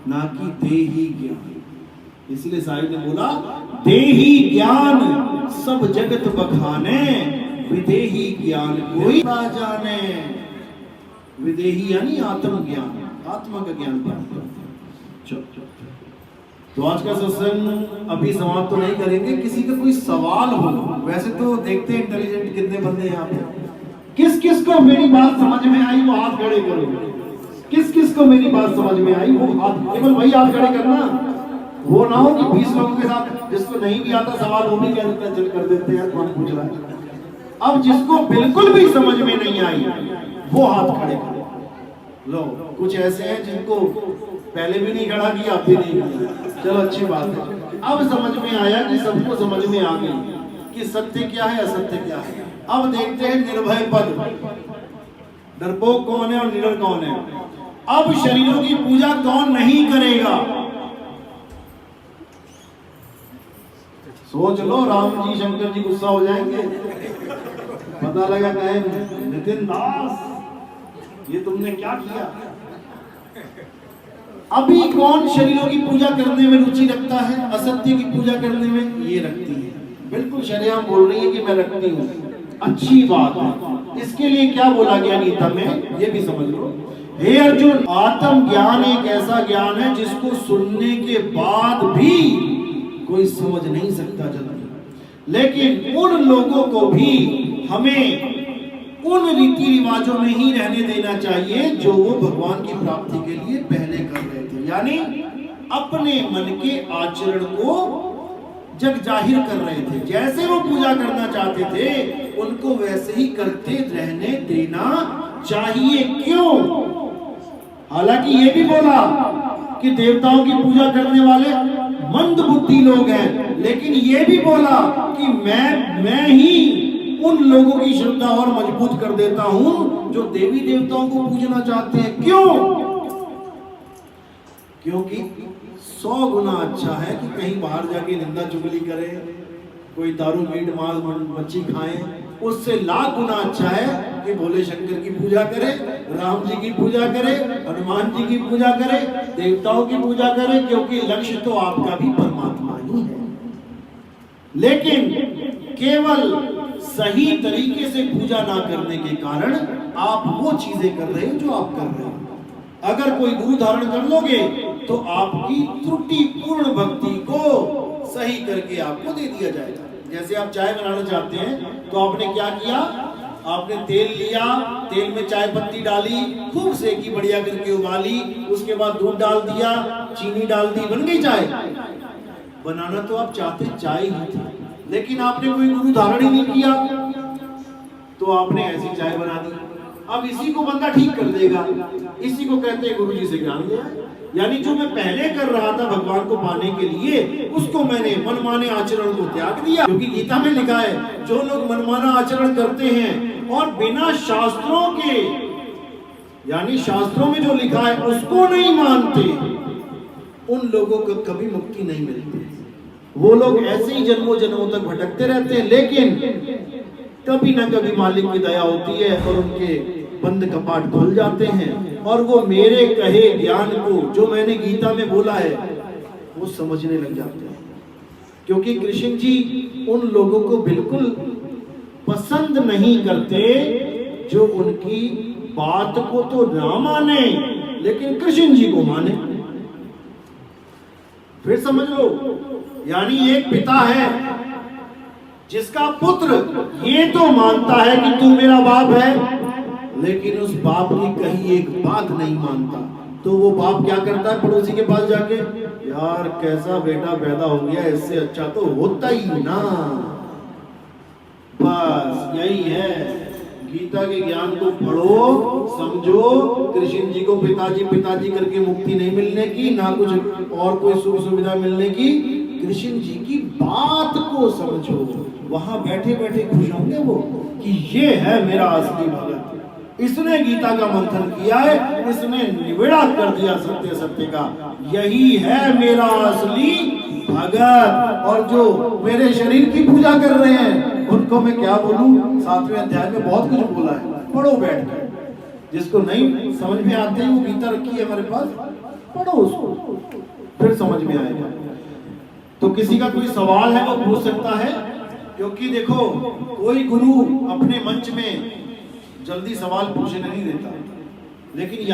ना कि देही ज्ञान। इसलिए साहिब ने बोला, देही ज्ञान सब जगत बखाने, विदेही ज्ञान कोई ना जाने। विदेही यानी आत्म ज्ञान, आत्मा का ज्ञान प्राप्त। तो आज का सत्संग अभी समाप्त तो नहीं करेंगे। किसी का कोई सवाल हो, वैसे तो देखते हैं इंटेलिजेंट कितने बंदे यहाँ पे, किस किस को मेरी बात समझ में आई वो हाथ खड़े करो। किस किस को मेरी बात समझ में आई वो हाथ, केवल वही हाथ खड़े करना। वो ना हो कि 20 लोगों के साथ जिसको नहीं भी आता सवाल वो भी क्या देता है, कर देते हैं, कौन पूछ रहा है। अब जिसको बिल्कुल भी समझ में नहीं आई वो हाथ खड़े करो। लो, कुछ ऐसे हैं जिनको पहले भी नहीं खड़ा किया, अब भी नहीं किया, चलो अच्छी बात है। अब समझ में आया कि सबको समझ में आ गई कि सत्य क्या है, असत्य क्या है। अब देखते हैं निर्भय पद, डरपोक कौन है और निडर कौन है। अब शरीरों की पूजा कौन नहीं करेगा? सोच लो, राम जी शंकर जी गुस्सा हो जाएंगे, पता लगा कहे नितिन दास ये तुमने क्या किया। अभी कौन शरीरों की पूजा करने में रुचि रखता है, असत्य की पूजा करने में? ये रखती है, बिल्कुल शरीआम बोल रही है कि मैं रखती हूँ, अच्छी बात है। इसके लिए क्या बोला गया गीता में, ये भी समझ लो। हे अर्जुन, आत्म ज्ञान एक ऐसा ज्ञान है जिसको सुनने के बाद भी कोई समझ नहीं सकता जल्दी, लेकिन उन लोगों को भी हमें उन रीति रिवाजों में ही रहने देना चाहिए जो वो भगवान की प्राप्ति के लिए पहले कर रहे थे, यानी अपने मन के आचरण को जग जाहिर कर रहे थे। जैसे वो पूजा करना चाहते थे उनको वैसे ही करते रहने देना चाहिए। क्यों? हालांकि ये भी बोला कि देवताओं की पूजा करने वाले मंद बुद्धि लोग हैं, लेकिन ये भी बोला कि मैं ही उन लोगों की श्रद्धा और मजबूत कर देता हूं जो देवी देवताओं को पूजना चाहते हैं। क्यों? क्योंकि 100 गुना अच्छा है कि कहीं बाहर जाके निंदा चुगली करे, कोई दारू मीट मांस मच्छी खाए, उससे लाख गुना अच्छा है कि भोले शंकर की पूजा करे, राम जी की पूजा करे, हनुमान जी की पूजा करे, देवताओं की पूजा करे, क्योंकि लक्ष्य तो आपका भी परमात्मा ही है। लेकिन केवल सही तरीके से पूजा ना करने के कारण आप वो चीजें कर रहे हो जो आप कर रहे हो। अगर कोई गुरु धारण कर लोगे तो आपकी त्रुटिपूर्ण भक्ति को सही करके आपको दे दिया जाएगा। जैसे आप चाय बनाना चाहते हैं तो आपने क्या किया, आपने तेल लिया, तेल में चाय पत्ती डाली, खूब सेकी, बढ़िया करके उबाली, उसके बाद दूध डाल दिया, चीनी डाल दी, बन गई चाय। बनाना तो आप चाहते चाय ही थी, लेकिन आपने कोई गुरु धारण ही नहीं किया तो आपने ऐसी चाय बना दी। अब इसी को बंदा ठीक कर देगा, इसी को कहते हैं गुरु जी से ज्ञान लिया। यानी जो मैं पहले कर रहा था भगवान को पाने के लिए, उसको मैंने मनमाने आचरण को त्याग दिया। क्योंकि गीता में लिखा है जो लोग मनमाना आचरण करते हैं और बिना शास्त्रों के, यानी शास्त्रों में जो लिखा है उसको नहीं मानते, उन लोगों को कभी मुक्ति नहीं मिलती। वो लोग ऐसे ही जन्मों जन्मों तक भटकते रहते हैं, लेकिन कभी ना कभी मालिक की दया होती है और उनके बंद कपाट खुल जाते हैं और वो मेरे कहे ज्ञान को, जो मैंने गीता में बोला है, वो समझने लग जाते हैं। क्योंकि कृष्ण जी उन लोगों को बिल्कुल पसंद नहीं करते जो उनकी बात को तो ना माने लेकिन कृष्ण जी को माने। फिर समझ लो, यानी एक पिता है जिसका पुत्र ये तो मानता है कि तू मेरा बाप है, लेकिन उस बाप की कहीं एक बात नहीं मानता, तो वो बाप क्या करता है, पड़ोसी के पास जाके, यार कैसा बेटा पैदा हो गया, इससे अच्छा तो होता ही ना। बस यही है, गीता के ज्ञान को पढ़ो, समझो। कृष्ण जी को पिताजी पिताजी करके मुक्ति नहीं मिलने की, ना कुछ और कोई सुख सुविधा मिलने की, कृष्ण जी की बात को समझो। वहां बैठे बैठे खुश होंगे वो कि ये है मेरा असली भगत, इसने गीता का मंथन किया है, इसने निवेड़ा कर दिया सत्य सत्य का, यही है मेरा असली भगत। और जो मेरे शरीर की पूजा कर रहे हैं उनको मैं क्या बोलूं, 7वें अध्याय में बहुत कुछ बोला है, पढ़ो बैठ कर। जिसको नहीं समझ में आते हैं, वो गीता रखी है हमारे पास, पढ़ो उसको, फिर समझ में आएगा। तो किसी का कोई सवाल है वो पूछ सकता है, क्योंकि देखो कोई गुरु अपने मंच में जल्दी सवाल पूछने नहीं देता, लेकिन